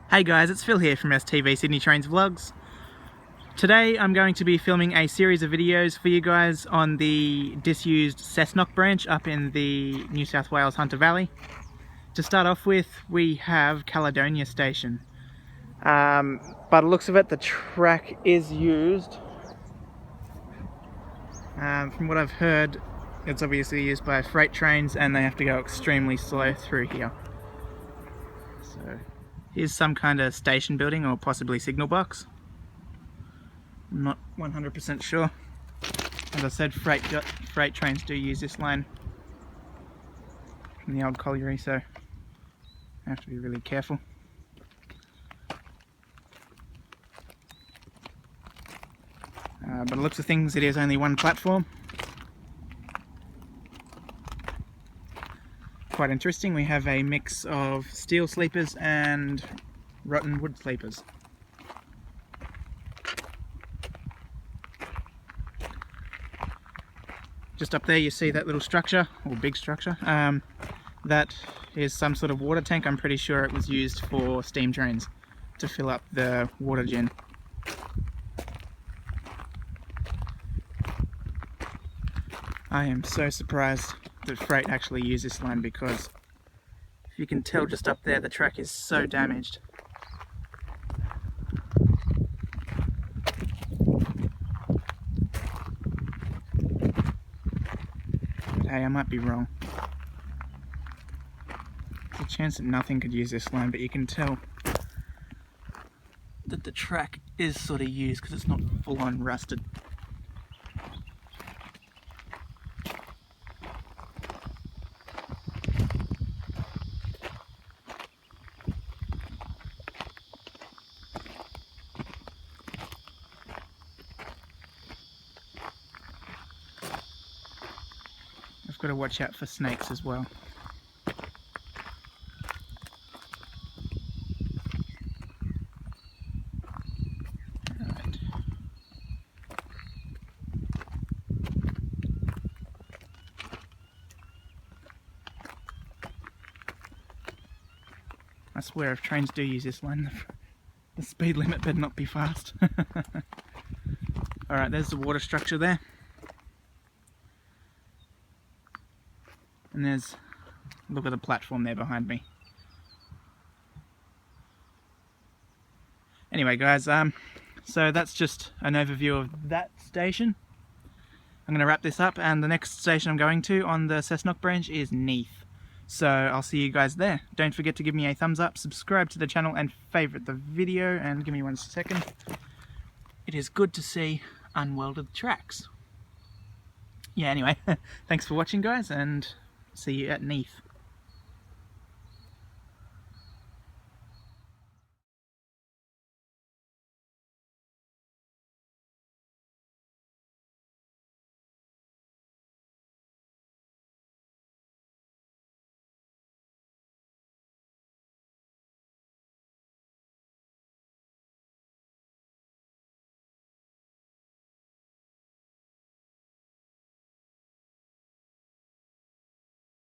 Hey guys, it's Phil here from STV Sydney Trains Vlogs. Today I'm going to be filming a series of videos for you guys on the disused Cessnock branch up in the New South Wales Hunter Valley. To start off with, we have Caledonia station. By the looks of it, the track is used. From what I've heard, it's obviously used by freight trains and they have to go extremely slow through here. So here's some kind of station building or possibly signal box. I'm not 100% sure. As I said, freight trains do use this line from the old colliery, so I have to be really careful. But it looks of things, it is only one platform. Quite interesting, we have a mix of steel sleepers and rotten wood sleepers. Just up there you see that little structure, or big structure, that is some sort of water tank. I'm pretty sure it was used for steam trains to fill up the water gen. I am so surprised that freight actually use this line, because if you can tell just up there, the track is so damaged. But hey, I might be wrong. There's a chance that nothing could use this line, but you can tell that the track is sort of used because it's not full on rusted. I've got to watch out for snakes as well. Alright. I swear if trains do use this line, the speed limit better not be fast. Alright, there's the water structure there. And there's, look at the platform there behind me. Anyway guys, so that's just an overview of that station. I'm going to wrap this up, and the next station I'm going to on the Cessnock branch is Neath. So I'll see you guys there. Don't forget to give me a thumbs up, subscribe to the channel and favourite the video, and give me 1 second. It is good to see unwelded tracks. Yeah, anyway, thanks for watching guys, and see you at Neath.